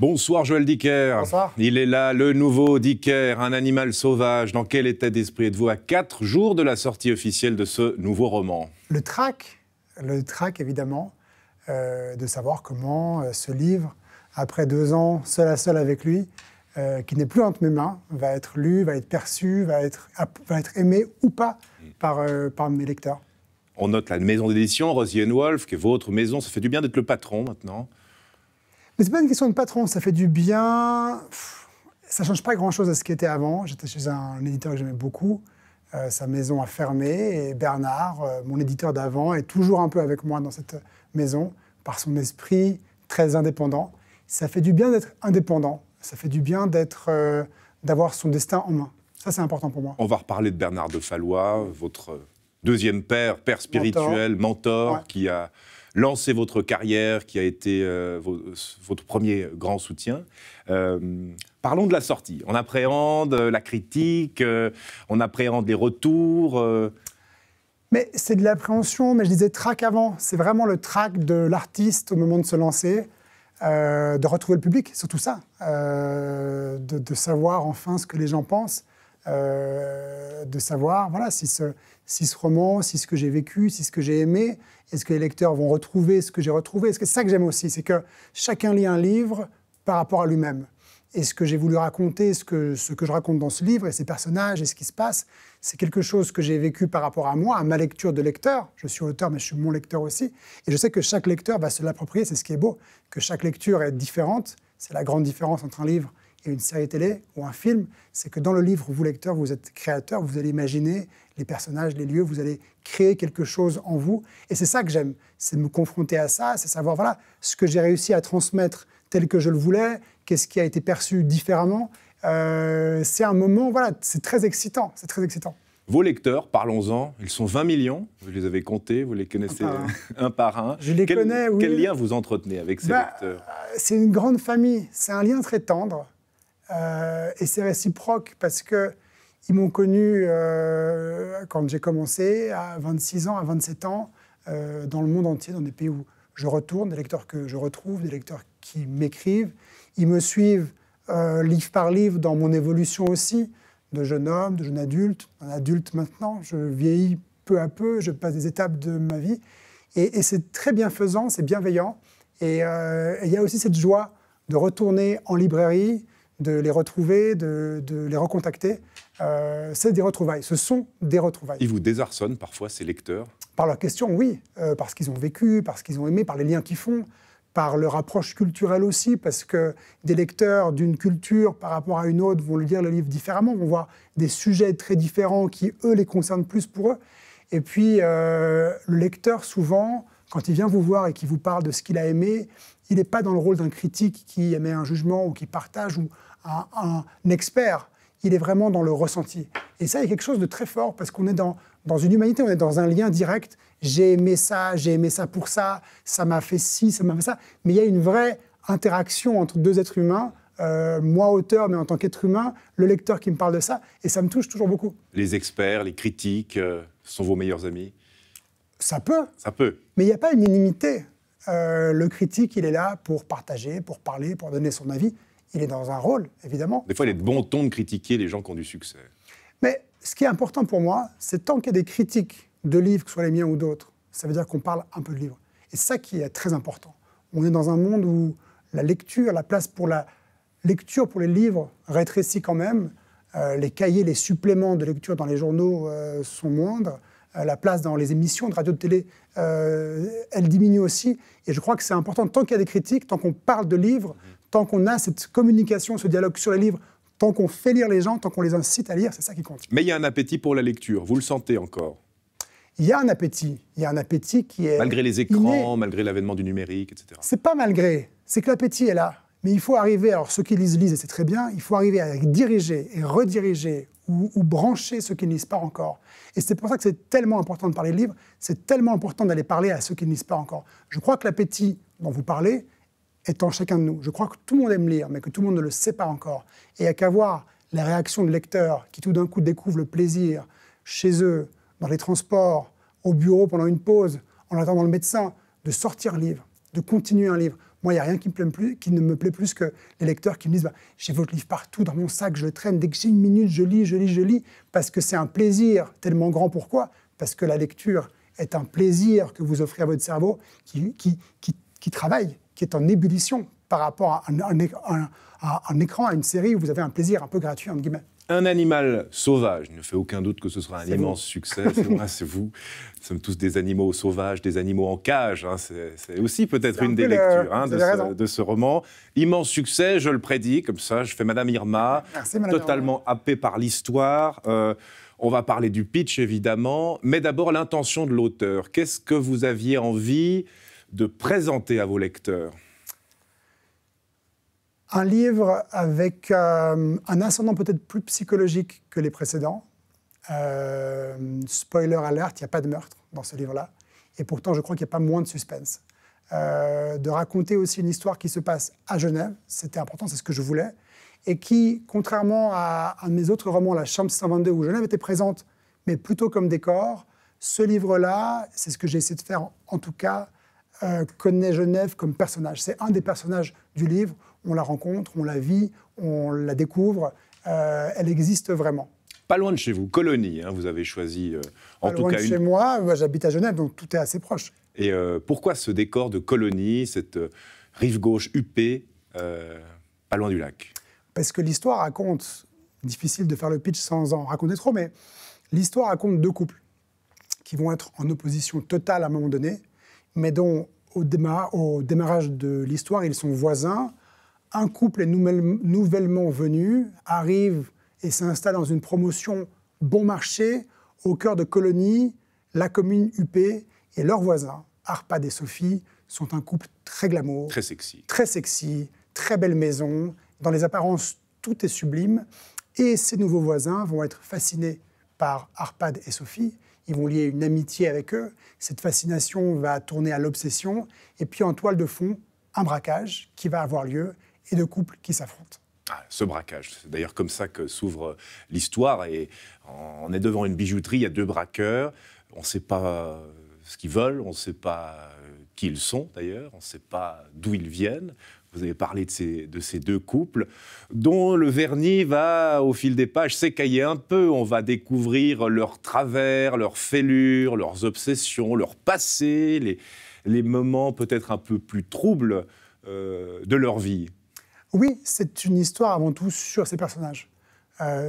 Bonsoir Joël Dicker. Bonsoir. Il est là, le nouveau Dicker, un animal sauvage. Dans quel état d'esprit êtes-vous à 4 jours de la sortie officielle de ce nouveau roman? Le trac évidemment, de savoir comment ce livre, après 2 ans seul à seul avec lui, qui n'est plus entre mes mains, va être lu, va être perçu, va être aimé ou pas par mes lecteurs. On note la maison d'édition, Rosier & Wolf, qui est votre maison. Ça fait du bien d'être le patron maintenant. Mais c'est pas une question de patron, ça fait du bien. Ça change pas grand-chose à ce qui était avant. J'étais chez un éditeur que j'aimais beaucoup. Sa maison a fermé et Bernard, mon éditeur d'avant, est toujours un peu avec moi dans cette maison par son esprit très indépendant. Ça fait du bien d'être indépendant. Ça fait du bien d'avoir son destin en main. Ça, c'est important pour moi. On va reparler de Bernard de Fallois, votre deuxième père spirituel, mentor, Ouais. qui a lancé votre carrière, qui a été votre premier grand soutien. Parlons de la sortie. On appréhende la critique, on appréhende les retours. Mais c'est de l'appréhension, mais je disais trac avant. C'est vraiment le trac de l'artiste au moment de se lancer, de retrouver le public, surtout ça. De savoir enfin ce que les gens pensent, de savoir voilà, si ce roman, si ce que j'ai vécu, si ce que j'ai aimé, est-ce que les lecteurs vont retrouver ce que j'ai retrouvé. C'est ça que j'aime aussi, c'est que chacun lit un livre par rapport à lui-même. Et ce que j'ai voulu raconter, ce que je raconte dans ce livre, et ces personnages, et ce qui se passe, c'est quelque chose que j'ai vécu par rapport à moi, à ma lecture de lecteur. Je suis auteur, mais je suis mon lecteur aussi. Et je sais que chaque lecteur va se l'approprier, c'est ce qui est beau, que chaque lecture est différente. C'est la grande différence entre un livre et une série télé ou un film, c'est que dans le livre, vous, lecteur, vous êtes créateur, vous allez imaginer les personnages, les lieux, vous allez créer quelque chose en vous. Et c'est ça que j'aime, c'est de me confronter à ça, c'est savoir, voilà, ce que j'ai réussi à transmettre tel que je le voulais, qu'est-ce qui a été perçu différemment. C'est un moment, voilà, c'est très excitant, c'est très excitant. Vos lecteurs, parlons-en, ils sont 20 millions, vous les avez comptés, vous les connaissez un par un. Je les connais, oui. Quel lien vous entretenez avec ces lecteurs? C'est une grande famille, c'est un lien très tendre. Et c'est réciproque parce qu'ils m'ont connu quand j'ai commencé, à 26 ans, à 27 ans, dans le monde entier, dans des pays où je retourne, des lecteurs que je retrouve, des lecteurs qui m'écrivent. Ils me suivent livre par livre dans mon évolution aussi, de jeune homme, de jeune adulte, un adulte maintenant. Je vieillis peu à peu, je passe des étapes de ma vie. Et c'est très bienfaisant, c'est bienveillant. Et il y a aussi cette joie de retourner en librairie, de les retrouver, de les recontacter. C'est des retrouvailles, ce sont des retrouvailles. Ils vous désarçonnent parfois, ces lecteurs? Par leurs questions, oui, parce qu'ils ont vécu, parce qu'ils ont aimé, par les liens qu'ils font, par leur approche culturelle aussi, parce que des lecteurs d'une culture par rapport à une autre vont lire le livre différemment, vont voir des sujets très différents qui, eux, les concernent plus pour eux. Et puis, le lecteur, souvent, quand il vient vous voir et qu'il vous parle de ce qu'il a aimé, il n'est pas dans le rôle d'un critique qui émet un jugement ou qui partage, ou un expert. Il est vraiment dans le ressenti. Et ça, il y a quelque chose de très fort, parce qu'on est dans une humanité, on est dans un lien direct. J'ai aimé ça pour ça, ça m'a fait ci, ça m'a fait ça. Mais il y a une vraie interaction entre 2 êtres humains, moi auteur, mais en tant qu'être humain, le lecteur qui me parle de ça, et ça me touche toujours beaucoup. Les experts, les critiques sont vos meilleurs amis? Ça peut. Ça peut. Mais il n'y a pas une inimité. Le critique, il est là pour partager, pour parler, pour donner son avis. Il est dans un rôle, évidemment. Des fois, il est de bon ton de critiquer les gens qui ont du succès. Mais ce qui est important pour moi, c'est tant qu'il y a des critiques de livres, que ce soit les miens ou d'autres, ça veut dire qu'on parle un peu de livres. Et c'est ça qui est très important. On est dans un monde où la lecture, la place pour la lecture pour les livres rétrécit quand même. Les cahiers, les suppléments de lecture dans les journaux sont moindres. La place dans les émissions de radio, de télé, elle diminue aussi. Et je crois que c'est important, tant qu'il y a des critiques, tant qu'on parle de livres, tant qu'on a cette communication, ce dialogue sur les livres, tant qu'on fait lire les gens, tant qu'on les incite à lire, c'est ça qui compte. Mais il y a un appétit pour la lecture, vous le sentez encore? Il y a un appétit qui est malgré les écrans, inné. malgré l'avènement du numérique, etc. C'est pas malgré, c'est que l'appétit est là. Mais il faut arriver, alors ceux qui lisent, et c'est très bien, il faut arriver à diriger et rediriger ou brancher ceux qui ne lisent pas encore. Et c'est pour ça que c'est tellement important de parler de livres, c'est tellement important d'aller parler à ceux qui ne lisent pas encore. Je crois que l'appétit dont vous parlez est en chacun de nous. Je crois que tout le monde aime lire, mais que tout le monde ne le sait pas encore. Et il n'y a qu'à voir les réactions de lecteurs qui tout d'un coup découvrent le plaisir chez eux, dans les transports, au bureau pendant une pause, en attendant le médecin, de sortir un livre, de continuer un livre. Moi, il n'y a rien qui ne me plaît plus que les lecteurs qui me disent bah, « j'ai votre livre partout dans mon sac, je le traîne, dès que j'ai une minute, je lis », parce que c'est un plaisir tellement grand. Pourquoi ? Parce que la lecture est un plaisir que vous offrez à votre cerveau qui travaille, qui est en ébullition par rapport à un écran, à une série où vous avez un plaisir un peu gratuit, entre guillemets. Un animal sauvage, il ne fait aucun doute que ce sera un immense succès. C'est moi, c'est vous. Nous sommes tous des animaux sauvages, des animaux en cage. Hein. C'est aussi peut-être une des lectures de ce roman. Immense succès, je le prédis, comme ça, je fais Madame Irma, Merci, Madame totalement happée par l'histoire. On va parler du pitch, évidemment, mais d'abord l'intention de l'auteur. Qu'est-ce que vous aviez envie de présenter à vos lecteurs ? Un livre avec un ascendant peut-être plus psychologique que les précédents. Spoiler alert, il n'y a pas de meurtre dans ce livre-là. Et pourtant, je crois qu'il n'y a pas moins de suspense. De raconter aussi une histoire qui se passe à Genève, c'était important, c'est ce que je voulais. Et qui, contrairement à un de mes autres romans, La Chambre 622, où Genève était présente, mais plutôt comme décor, ce livre-là, c'est ce que j'ai essayé de faire en tout cas, connaît Genève comme personnage. C'est un des personnages du livre. On la rencontre, on la vit, on la découvre. Elle existe vraiment. Pas loin de chez vous, Colonie, hein, vous avez choisi en tout cas une... Pas loin de chez moi, j'habite à Genève, donc tout est assez proche. Et pourquoi ce décor de Colonie, cette rive gauche huppée, pas loin du lac ? Parce que l'histoire raconte, difficile de faire le pitch sans en raconter trop, mais l'histoire raconte deux couples qui vont être en opposition totale à un moment donné, mais dont au démarrage de l'histoire, ils sont voisins. Un couple est nouvellement venu, arrive et s'installe dans une promotion bon marché, au cœur de Colonie, la commune huppée, et leurs voisins, Arpad et Sophie, sont un couple très glamour. Très sexy. Très sexy, très belle maison. Dans les apparences, tout est sublime. Et ces nouveaux voisins vont être fascinés par Arpad et Sophie. Ils vont lier une amitié avec eux. Cette fascination va tourner à l'obsession. Et puis en toile de fond, un braquage qui va avoir lieu et deux couples qui s'affrontent. Ah, ce braquage, c'est d'ailleurs comme ça que s'ouvre l'histoire. Et on est devant une bijouterie, il y a deux braqueurs. On ne sait pas ce qu'ils veulent, on ne sait pas qui ils sont d'ailleurs, on ne sait pas d'où ils viennent. Vous avez parlé de ces deux couples, dont le vernis va, au fil des pages, s'écailler un peu. On va découvrir leurs travers, leurs fêlures, leurs obsessions, leur passé, les moments peut-être un peu plus troubles de leur vie. Oui, c'est une histoire avant tout sur ces personnages.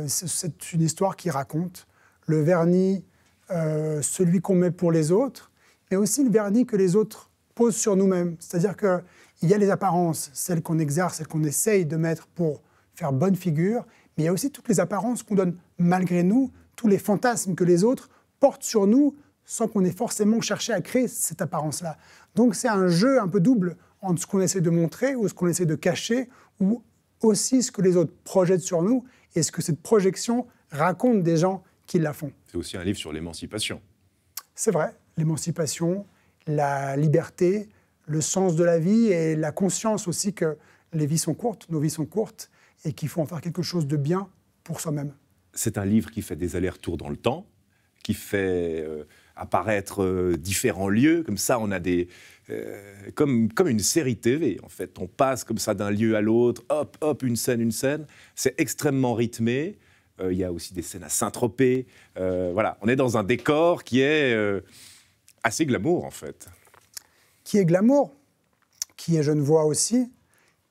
C'est une histoire qui raconte le vernis, celui qu'on met pour les autres, mais aussi le vernis que les autres posent sur nous-mêmes. C'est-à-dire qu'il y a les apparences, celles qu'on exerce, celles qu'on essaye de mettre pour faire bonne figure, mais il y a aussi toutes les apparences qu'on donne malgré nous, tous les fantasmes que les autres portent sur nous sans qu'on ait forcément cherché à créer cette apparence-là. Donc c'est un jeu un peu double entre ce qu'on essaie de montrer ou ce qu'on essaie de cacher, ou aussi ce que les autres projettent sur nous et ce que cette projection raconte des gens qui la font. C'est aussi un livre sur l'émancipation. C'est vrai, l'émancipation, la liberté, le sens de la vie et la conscience aussi que les vies sont courtes, nos vies sont courtes, et qu'il faut en faire quelque chose de bien pour soi-même. C'est un livre qui fait des allers-retours dans le temps, qui fait apparaître différents lieux. Comme ça, on a comme une série TV, en fait. On passe comme ça d'un lieu à l'autre, hop, hop, une scène. C'est extrêmement rythmé. Il y a aussi des scènes à Saint-Tropez. Voilà, on est dans un décor qui est assez glamour, en fait. Qui est glamour, qui est Genevois aussi,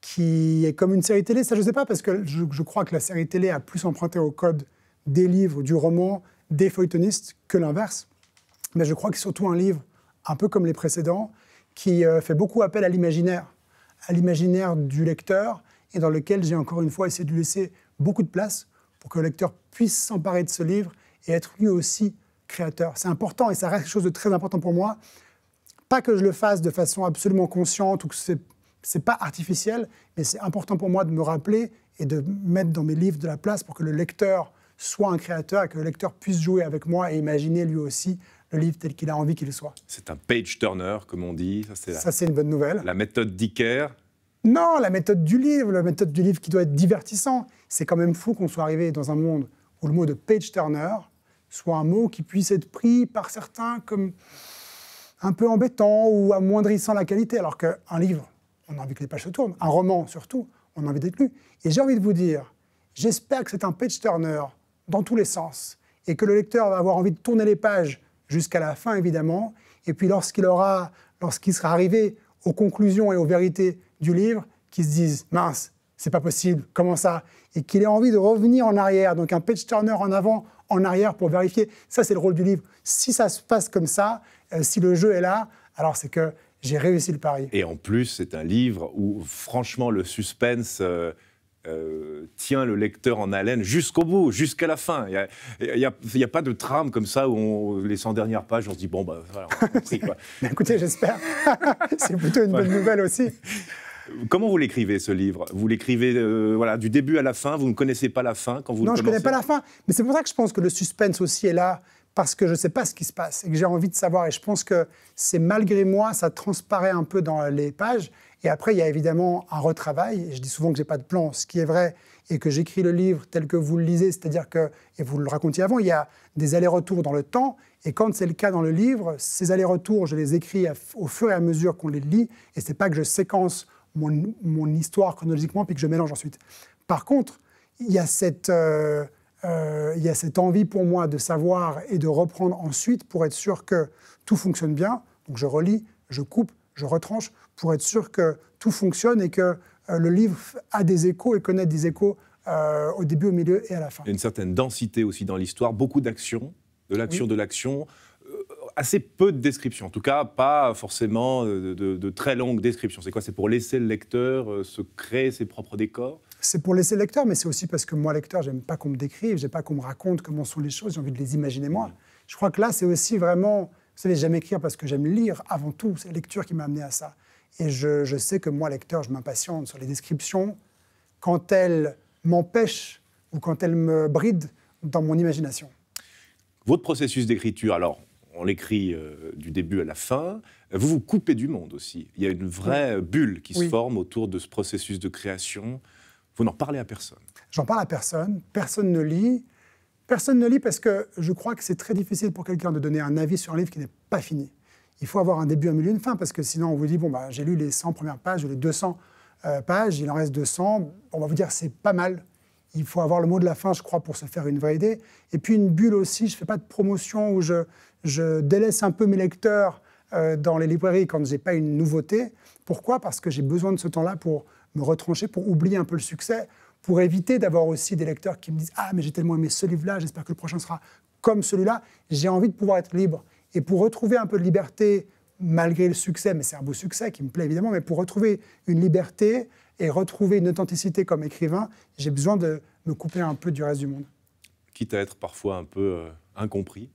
qui est comme une série télé. Ça, je ne sais pas, parce que je crois que la série télé a plus emprunté au code des livres, du roman, des feuilletonistes que l'inverse. Mais je crois que c'est surtout un livre, un peu comme les précédents, qui fait beaucoup appel à l'imaginaire du lecteur, et dans lequel j'ai encore une fois essayé de lui laisser beaucoup de place pour que le lecteur puisse s'emparer de ce livre et être lui aussi créateur. C'est important et ça reste quelque chose de très important pour moi. Pas que je le fasse de façon absolument consciente ou que c'est pas artificiel, mais c'est important pour moi de me rappeler et de mettre dans mes livres de la place pour que le lecteur soit un créateur et que le lecteur puisse jouer avec moi et imaginer lui aussi le livre tel qu'il a envie qu'il soit. C'est un page-turner, comme on dit. Ça, c'est une bonne nouvelle. La méthode Dicker. Non, la méthode du livre qui doit être divertissant. C'est quand même fou qu'on soit arrivé dans un monde où le mot de page-turner soit un mot qui puisse être pris par certains comme un peu embêtant ou amoindrissant la qualité, alors qu'un livre, on a envie que les pages se tournent. Un roman, surtout, on a envie d'être lu. Et j'ai envie de vous dire, j'espère que c'est un page-turner dans tous les sens et que le lecteur va avoir envie de tourner les pages jusqu'à la fin, évidemment. Et puis lorsqu'il sera arrivé aux conclusions et aux vérités du livre, qu'il se dise « mince, c'est pas possible, comment ça ?» et qu'il ait envie de revenir en arrière. Donc un page-turner en avant, en arrière pour vérifier. Ça, c'est le rôle du livre. Si ça se passe comme ça, si le jeu est là, alors c'est que j'ai réussi le pari. Et en plus, c'est un livre où, franchement, le suspense tient le lecteur en haleine jusqu'au bout, jusqu'à la fin. Il y a pas de trame comme ça où les 100 dernières pages, on se dit, bon, bah, voilà, on a compris, quoi. Mais écoutez, j'espère. C'est plutôt une bonne nouvelle aussi. Comment vous l'écrivez, ce livre? Vous l'écrivez voilà, du début à la fin, vous ne connaissez pas la fin quand vous le commencez? Non, je ne connais pas la fin. Mais c'est pour ça que je pense que le suspense aussi est là, parce que je ne sais pas ce qui se passe et que j'ai envie de savoir. Et je pense que c'est malgré moi, ça transparaît un peu dans les pages. Et après, il y a évidemment un retravail. Et je dis souvent que je n'ai pas de plan, ce qui est vrai, et que j'écris le livre tel que vous le lisez, c'est-à-dire que, et vous le racontiez avant, il y a des allers-retours dans le temps. Et quand c'est le cas dans le livre, ces allers-retours, je les écris au fur et à mesure qu'on les lit. Et ce n'est pas que je séquence mon histoire chronologiquement puis que je mélange ensuite. Par contre, il y a cette envie pour moi de savoir et de reprendre ensuite pour être sûr que tout fonctionne bien. Donc je relis, je coupe, je retranche pour être sûr que tout fonctionne et que le livre a des échos et connaît des échos au début, au milieu et à la fin. Il y a une certaine densité aussi dans l'histoire, beaucoup d'action, de l'action, assez peu de descriptions, en tout cas pas forcément de très longues descriptions. C'est quoi? C'est pour laisser le lecteur se créer ses propres décors? C'est pour laisser le lecteur, mais c'est aussi parce que moi, lecteur, j'aime pas qu'on me décrive, j'aime pas qu'on me raconte comment sont les choses, j'ai envie de les imaginer moi. Je crois que là, c'est aussi vraiment, vous savez, j'aime écrire parce que j'aime lire avant tout, c'est la lecture qui m'a amené à ça. Et je sais que moi, lecteur, je m'impatiente sur les descriptions quand elles m'empêchent ou quand elles me brident dans mon imagination. Votre processus d'écriture, alors, on l'écrit du début à la fin. Vous vous coupez du monde aussi. Il y a une vraie bulle qui se forme autour de ce processus de création. Vous n'en parlez à personne. J'en parle à personne. Personne ne lit. Personne ne lit parce que je crois que c'est très difficile pour quelqu'un de donner un avis sur un livre qui n'est pas fini. Il faut avoir un début, un milieu, une fin, parce que sinon on vous dit, bon, bah, j'ai lu les 100 premières pages ou les 200 pages, il en reste 200. On va vous dire, c'est pas mal. Il faut avoir le mot de la fin, je crois, pour se faire une vraie idée. Et puis une bulle aussi, je ne fais pas de promotion où je délaisse un peu mes lecteurs dans les librairies quand je n'ai pas une nouveauté. Pourquoi? Parce que j'ai besoin de ce temps-là pour me retrancher, pour oublier un peu le succès, pour éviter d'avoir aussi des lecteurs qui me disent « Ah, mais j'ai tellement aimé ce livre-là, j'espère que le prochain sera comme celui-là ». J'ai envie de pouvoir être libre. Et pour retrouver un peu de liberté, malgré le succès, mais c'est un beau succès qui me plaît évidemment, mais pour retrouver une liberté et retrouver une authenticité comme écrivain, j'ai besoin de me couper un peu du reste du monde. Quitte à être parfois un peu incompris.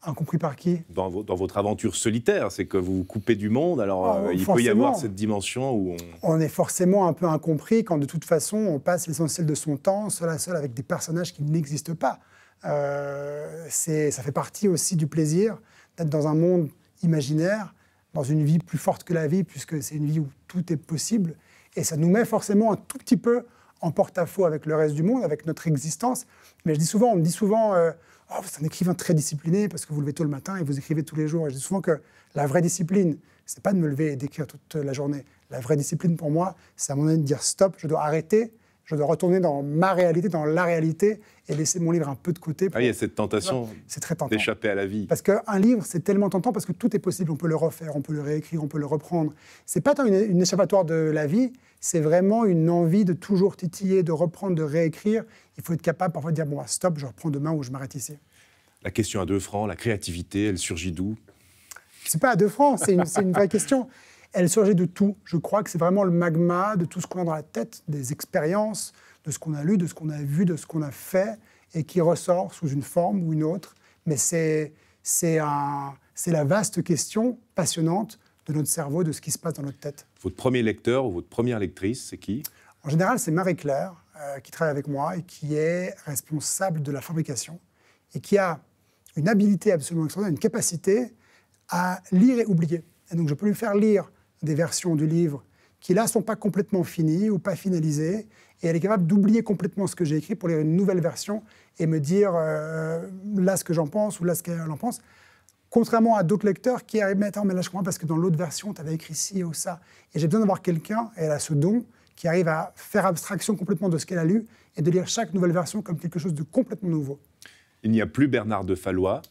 Incompris par qui? Dans votre aventure solitaire, c'est que vous vous coupez du monde, alors il peut y avoir cette dimension où on est forcément un peu incompris quand de toute façon on passe l'essentiel de son temps seul à seul avec des personnages qui n'existent pas. Ça fait partie aussi du plaisir d'être dans un monde imaginaire, dans une vie plus forte que la vie, puisque c'est une vie où tout est possible. Et ça nous met forcément un tout petit peu en porte-à-faux avec le reste du monde, avec notre existence. Mais on me dit souvent, oh, vous êtes un écrivain très discipliné parce que vous levez tôt le matin et vous écrivez tous les jours. Et je dis souvent que la vraie discipline, c'est pas de me lever et d'écrire toute la journée. La vraie discipline pour moi, c'est à un moment donné de dire stop, je dois arrêter, je dois retourner dans ma réalité, dans la réalité et laisser mon livre un peu de côté. Il y a cette tentation d'échapper à la vie. Parce qu'un livre, c'est tellement tentant parce que tout est possible. On peut le refaire, on peut le réécrire, on peut le reprendre. C'est pas tant une échappatoire de la vie, c'est vraiment une envie de toujours titiller, de reprendre, de réécrire. Il faut être capable parfois de dire, bon, bah, stop, je reprends demain ou je m'arrête ici. La question à 2 francs, la créativité, elle surgit d'où? C'est pas à 2 francs, c'est une vraie question. Elle surgit de tout. Je crois que c'est vraiment le magma de tout ce qu'on a dans la tête, des expériences, de ce qu'on a lu, de ce qu'on a vu, de ce qu'on a fait, et qui ressort sous une forme ou une autre. Mais c'est la vaste question passionnante de notre cerveau, de ce qui se passe dans notre tête. Votre premier lecteur ou votre première lectrice, c'est qui? En général, c'est Marie-Claire, qui travaille avec moi et qui est responsable de la fabrication, et qui a une habilité absolument extraordinaire, une capacité à lire et oublier. Et donc, je peux lui faire lire des versions du livre qui, là, ne sont pas complètement finies ou pas finalisées, et elle est capable d'oublier complètement ce que j'ai écrit pour lire une nouvelle version et me dire là ce que j'en pense ou là ce qu'elle en pense, Contrairement à d'autres lecteurs qui arrivent, mais attends, mais là je comprends parce que dans l'autre version, tu avais écrit ci ou ça. Et j'ai besoin d'avoir quelqu'un, et elle a ce don, qui arrive à faire abstraction complètement de ce qu'elle a lu et de lire chaque nouvelle version comme quelque chose de complètement nouveau. Il n'y a plus Bernard de Fallois,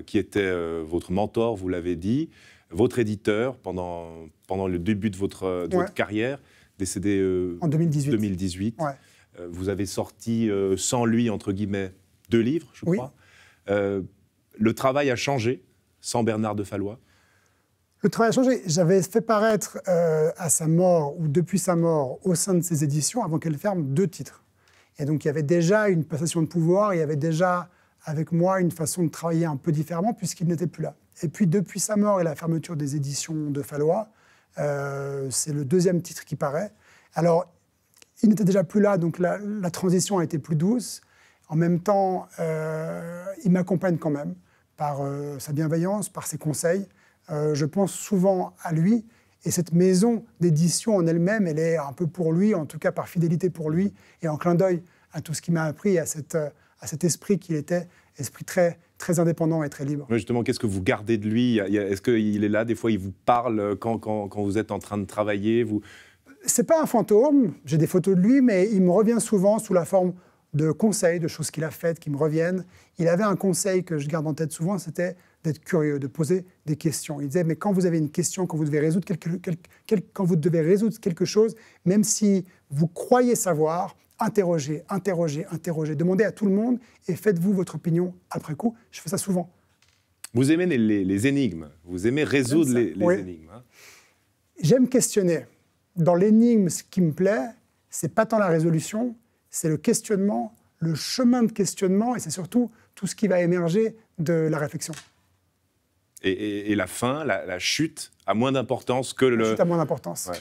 qui était votre mentor, vous l'avez dit, votre éditeur pendant le début de votre carrière, décédé en 2018. Ouais. Vous avez sorti, sans lui, entre guillemets, 2 livres, je crois. Le travail a changé sans Bernard de Fallois? Le travail a changé. J'avais fait paraître à sa mort, ou depuis sa mort, au sein de ses éditions, avant qu'elle ferme, 2 titres. Et donc il y avait déjà une passation de pouvoir, il y avait déjà avec moi une façon de travailler un peu différemment, puisqu'il n'était plus là. Et puis depuis sa mort et la fermeture des éditions de Fallois, c'est le 2e titre qui paraît. Alors, il n'était déjà plus là, donc la transition a été plus douce. En même temps, il m'accompagne quand même par sa bienveillance, par ses conseils. Je pense souvent à lui. Et cette maison d'édition en elle-même, elle est un peu pour lui, en tout cas par fidélité pour lui, et en clin d'œil à tout ce qu'il m'a appris, à cet esprit qu'il était, esprit très, très indépendant et très libre. Mais justement, qu'est-ce que vous gardez de lui? Est-ce qu'il est là, des fois, il vous parle quand vous êtes en train de travailler C'est pas un fantôme, j'ai des photos de lui, mais il me revient souvent sous la forme de conseils, de choses qu'il a faites, qui me reviennent. Il avait un conseil que je garde en tête souvent, c'était d'être curieux, de poser des questions. Il disait, mais quand vous avez une question, quand vous devez résoudre quelque chose, même si vous croyez savoir, interrogez, demandez à tout le monde et faites-vous votre opinion après coup. Je fais ça souvent. Vous aimez les énigmes, vous aimez résoudre les énigmes. Hein. J'aime questionner. Dans l'énigme, ce qui me plaît, c'est pas tant la résolution, c'est le questionnement, le chemin de questionnement, et c'est surtout tout ce qui va émerger de la réflexion. Et la fin, la chute, a moins d'importance que La chute a moins d'importance. Ouais.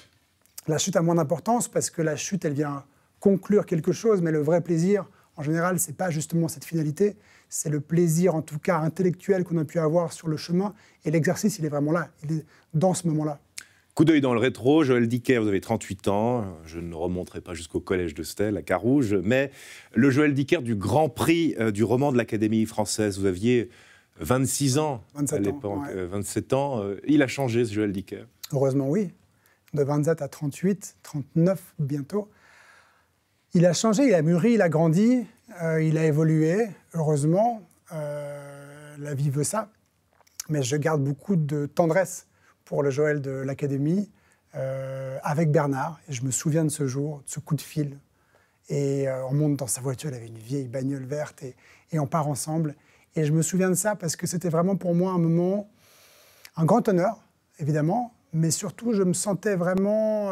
La chute a moins d'importance parce que la chute, elle vient conclure quelque chose, mais le vrai plaisir, en général, c'est pas justement cette finalité, c'est le plaisir, en tout cas intellectuel, qu'on a pu avoir sur le chemin, et l'exercice, il est vraiment là, il est dans ce moment-là. Coup d'œil dans le rétro, Joël Dicker, vous avez 38 ans, je ne remonterai pas jusqu'au collège de Stel, à Carouge, mais le Joël Dicker du Grand Prix du roman de l'Académie française, vous aviez 26 ans à l'époque, 27 ans, il a changé ce Joël Dicker? Heureusement oui, de 27 à 38, 39 bientôt. Il a changé, il a mûri, il a grandi, il a évolué, heureusement, la vie veut ça, mais je garde beaucoup de tendresse pour le Joël de l'Académie, avec Bernard. Et je me souviens de ce jour, de ce coup de fil. Et on monte dans sa voiture, il avait une vieille bagnole verte, et on part ensemble. Et je me souviens de ça parce que c'était vraiment pour moi un moment, un grand honneur, évidemment, mais surtout, je me sentais vraiment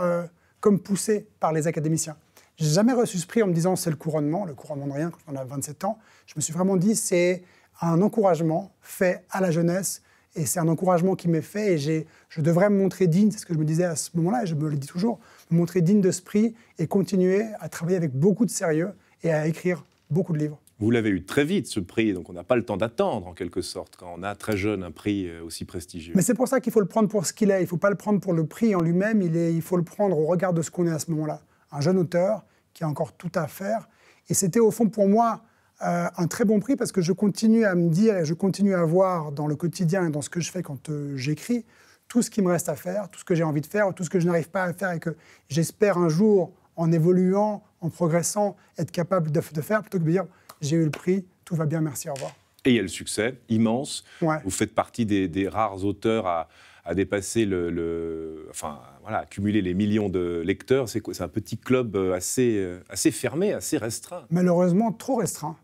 comme poussé par les académiciens. Je n'ai jamais reçu ce prix en me disant c'est le couronnement de rien quand on a 27 ans. Je me suis vraiment dit c'est un encouragement fait à la jeunesse, et c'est un encouragement qui m'est fait, et je devrais me montrer digne, c'est ce que je me disais à ce moment-là, et je me le dis toujours, me montrer digne de ce prix et continuer à travailler avec beaucoup de sérieux et à écrire beaucoup de livres. Vous l'avez eu très vite, ce prix, donc on n'a pas le temps d'attendre, en quelque sorte, quand on a très jeune un prix aussi prestigieux. Mais c'est pour ça qu'il faut le prendre pour ce qu'il est. Il ne faut pas le prendre pour le prix en lui-même, il faut le prendre au regard de ce qu'on est à ce moment-là. Un jeune auteur qui a encore tout à faire. Et c'était au fond pour moi un très bon prix, parce que je continue à me dire et je continue à voir dans le quotidien et dans ce que je fais quand j'écris, tout ce qui me reste à faire, tout ce que j'ai envie de faire, tout ce que je n'arrive pas à faire et que j'espère un jour, en évoluant, en progressant, être capable de faire, plutôt que de dire j'ai eu le prix, tout va bien, merci, au revoir. Et il y a le succès immense. Ouais. Vous faites partie des rares auteurs à dépasser enfin, voilà, accumuler les millions de lecteurs. C'est un petit club assez fermé, assez restreint. Malheureusement, trop restreint.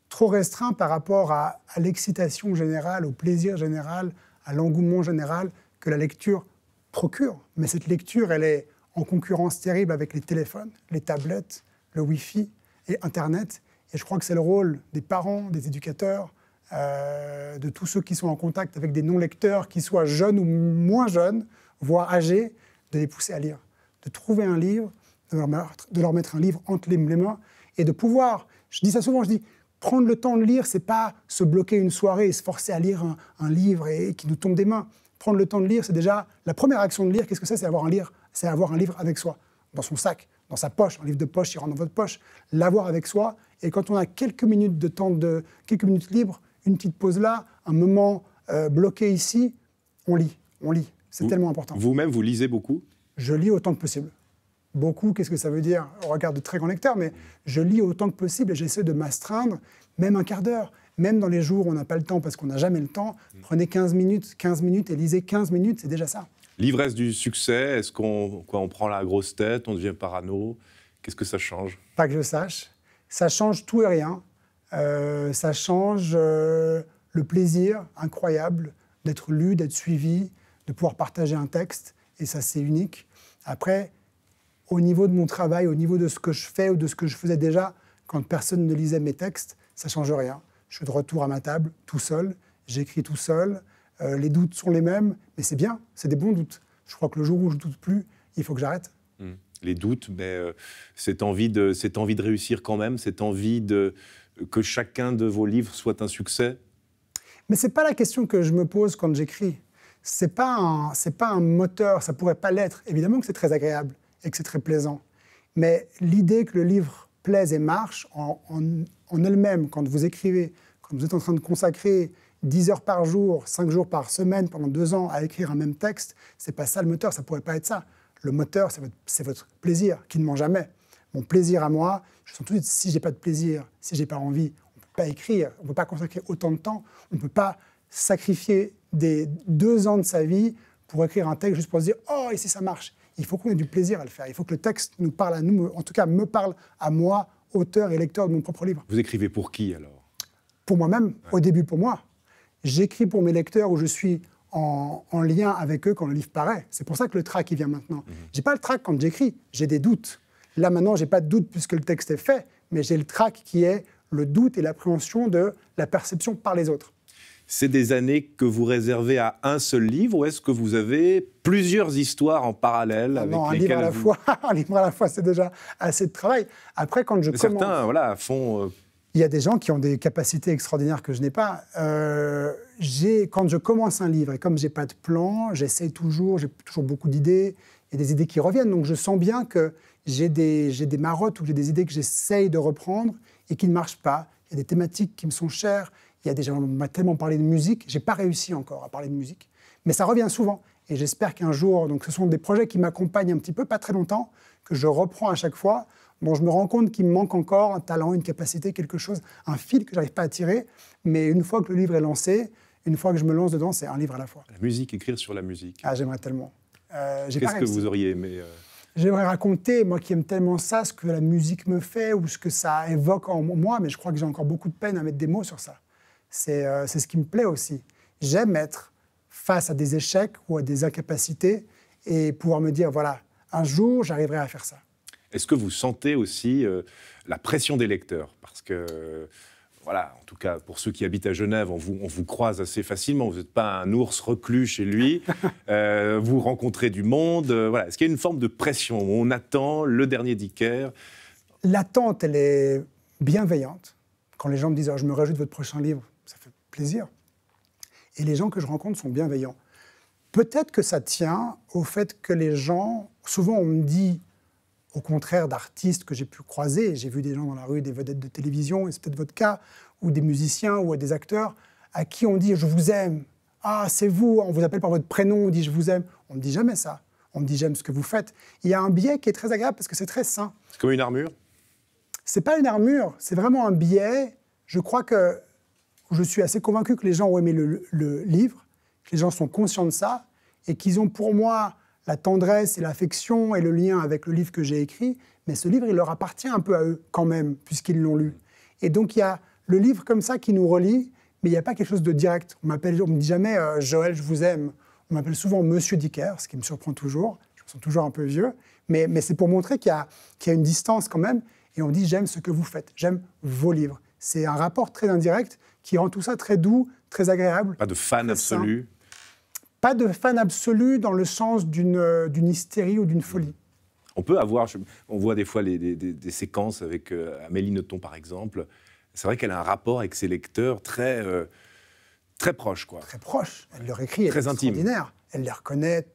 Trop restreint par rapport à l'excitation générale, au plaisir général, à l'engouement général que la lecture procure. Mais cette lecture, elle est en concurrence terrible avec les téléphones, les tablettes, le Wi-Fi et Internet. Et je crois que c'est le rôle des parents, des éducateurs, de tous ceux qui sont en contact avec des non-lecteurs, qu'ils soient jeunes ou moins jeunes, voire âgés, de les pousser à lire. De trouver un livre, de leur mettre un livre entre les mains et de pouvoir, je dis ça souvent, je dis, prendre le temps de lire, c'est pas se bloquer une soirée et se forcer à lire un livre et qui nous tombe des mains. Prendre le temps de lire, c'est déjà la première action de lire. Qu'est-ce que c'est? C'est avoir un livre avec soi, dans son sac, dans sa poche. Un livre de poche, il rentre dans votre poche. L'avoir avec soi. Et quand on a quelques minutes libres, une petite pause là, un moment bloqué ici, on lit. C'est tellement important. Vous-même, vous lisez beaucoup? Je lis autant que possible. Beaucoup, qu'est-ce que ça veut dire? On regarde de très grands lecteurs, mais je lis autant que possible et j'essaie de m'astreindre, même un quart d'heure. Même dans les jours où on n'a pas le temps, parce qu'on n'a jamais le temps, prenez 15 minutes et lisez 15 minutes, c'est déjà ça. L'ivresse du succès, est-ce qu'on prend la grosse tête, on devient parano? Qu'est-ce que ça change? Pas que je sache. Ça change tout et rien. Ça change le plaisir incroyable d'être lu, d'être suivi, de pouvoir partager un texte, et ça, c'est unique. Après, au niveau de mon travail, au niveau de ce que je fais ou de ce que je faisais déjà, quand personne ne lisait mes textes, ça ne change rien. Je suis de retour à ma table, tout seul, j'écris tout seul, les doutes sont les mêmes, mais c'est bien, c'est des bons doutes. Je crois que le jour où je ne doute plus, il faut que j'arrête. Les doutes, mais cette envie de réussir quand même, cette envie que chacun de vos livres soit un succès? Mais ce n'est pas la question que je me pose quand j'écris. Ce n'est pas un moteur, ça ne pourrait pas l'être. Évidemment que c'est très agréable et que c'est très plaisant. Mais l'idée que le livre plaise et marche en elle-même, quand vous écrivez, quand vous êtes en train de consacrer 10 heures par jour, 5 jours par semaine, pendant 2 ans, à écrire un même texte, ce n'est pas ça le moteur, ça ne pourrait pas être ça. Le moteur, c'est votre plaisir, qui ne ment jamais. Mon plaisir à moi, je sens tout de suite, si je n'ai pas de plaisir, si je n'ai pas envie, on ne peut pas écrire, on ne peut pas consacrer autant de temps, on ne peut pas sacrifier des 2 ans de sa vie pour écrire un texte juste pour se dire « Oh, et si ça marche ?» Il faut qu'on ait du plaisir à le faire. Il faut que le texte nous parle à nous, en tout cas me parle à moi, auteur et lecteur de mon propre livre. Vous écrivez pour qui, alors? Pour moi-même, au début pour moi. J'écris pour mes lecteurs où je suis en lien avec eux quand le livre paraît. C'est pour ça que le trac, il vient maintenant. J'ai pas le trac quand j'écris, j'ai des doutes. Là, maintenant, j'ai pas de doute puisque le texte est fait, mais j'ai le trac qui est le doute et l'appréhension de la perception par les autres. C'est des années que vous réservez à un seul livre, ou est-ce que vous avez plusieurs histoires en parallèle avec non, un lesquelles livre à la fois. Un livre à la fois, c'est déjà assez de travail. Après, quand je commence... Certains, voilà, font... Il y a des gens qui ont des capacités extraordinaires que je n'ai pas. Quand je commence un livre, et comme je n'ai pas de plan, j'ai toujours beaucoup d'idées, et des idées qui reviennent. Donc je sens bien que j'ai des marottes ou j'ai des idées que j'essaye de reprendre et qui ne marchent pas. Il y a des thématiques qui me sont chères. Il y a des gens qui m'ont tellement parlé de musique. Je n'ai pas réussi encore à parler de musique. Mais ça revient souvent. Et j'espère qu'un jour, donc ce sont des projets qui m'accompagnent un petit peu, pas très longtemps, que je reprends à chaque fois. Bon, je me rends compte qu'il me manque encore un talent, une capacité, quelque chose, un fil que je n'arrive pas à tirer. Mais une fois que le livre est lancé, une fois que je me lance dedans, c'est un livre à la fois. La musique, écrire sur la musique. Ah, j'aimerais tellement. Qu'est-ce que vous auriez aimé J'aimerais raconter, moi qui aime tellement ça, ce que la musique me fait ou ce que ça évoque en moi, mais je crois que j'ai encore beaucoup de peine à mettre des mots sur ça. C'est ce qui me plaît aussi. J'aime être face à des échecs ou à des incapacités et pouvoir me dire, voilà, un jour, j'arriverai à faire ça. Est-ce que vous sentez aussi la pression des lecteurs? Parce que, voilà, en tout cas, pour ceux qui habitent à Genève, on vous croise assez facilement. Vous n'êtes pas un ours reclus chez lui. Vous rencontrez du monde. Voilà. Est-ce qu'il y a une forme de pression où on attend le dernier Dicker? L'attente, elle est bienveillante. Quand les gens me disent « je me réjouis de votre prochain livre », ça fait plaisir. Et les gens que je rencontre sont bienveillants. Peut-être que ça tient au fait que les gens... Souvent, on me dit, au contraire d'artistes que j'ai pu croiser, j'ai vu des gens dans la rue, des vedettes de télévision, et c'est peut-être votre cas, ou des musiciens, ou des acteurs, à qui on dit « je vous aime ». Ah, c'est vous, on vous appelle par votre prénom, on dit « je vous aime ». On ne me dit jamais ça. On me dit « j'aime ce que vous faites ». Il y a un biais qui est très agréable parce que c'est très sain. C'est comme une armure? C'est pas une armure, c'est vraiment un biais. Je crois que je suis assez convaincu que les gens ont aimé le livre, que les gens sont conscients de ça, et qu'ils ont pour moi la tendresse et l'affection et le lien avec le livre que j'ai écrit, mais ce livre, il leur appartient un peu à eux quand même, puisqu'ils l'ont lu. Et donc il y a le livre comme ça qui nous relie, mais il n'y a pas quelque chose de direct. On me dit jamais « Joël, je vous aime ». On m'appelle souvent Monsieur Dicker, ce qui me surprend toujours. Je me sens toujours un peu vieux, mais c'est pour montrer qu'il y a une distance quand même, et on dit « j'aime ce que vous faites, j'aime vos livres ». C'est un rapport très indirect qui rend tout ça très doux, très agréable. Pas de fan absolu? Pas de fan absolu dans le sens d'une hystérie ou d'une folie. On peut avoir, on voit des fois des séquences avec Amélie Nothomb par exemple. C'est vrai qu'elle a un rapport avec ses lecteurs très proche, quoi. Très proche. Elle leur écrit, elle est extraordinaire. Elle les reconnaît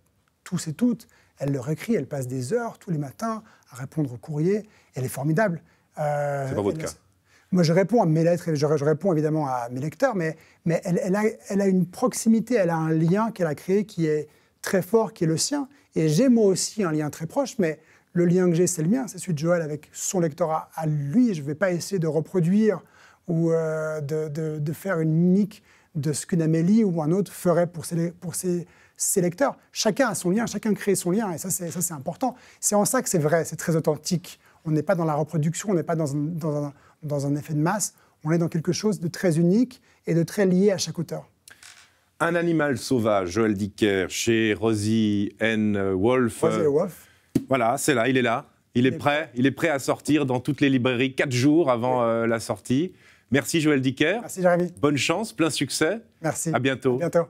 tous et toutes. Elle leur écrit, elle passe des heures tous les matins à répondre aux courriers. Elle est formidable. C'est pas votre cas? Moi, je réponds à mes lettres et je réponds évidemment à mes lecteurs, mais elle a une proximité, elle a un lien qu'elle a créé qui est très fort, qui est le sien. Et j'ai moi aussi un lien très proche, mais le lien que j'ai, c'est le mien, c'est celui de Joël avec son lectorat à lui. Je ne vais pas essayer de reproduire ou de faire une mimique de ce qu'une Amélie ou un autre ferait pour ses lecteurs. Chacun a son lien, chacun crée son lien, et ça c'est important. C'est en ça que c'est vrai, c'est très authentique. On n'est pas dans la reproduction, on n'est pas dans un effet de masse, on est dans quelque chose de très unique et de très lié à chaque auteur. Un animal sauvage, Joël Dicker, chez Rosie N. Wolf. Rosie Wolf. Voilà, c'est là, il est là. Il est prêt à sortir dans toutes les librairies 4 jours avant la sortie. Merci Joël Dicker. Merci Jérémy. Bonne chance, plein succès. Merci. À bientôt. À bientôt.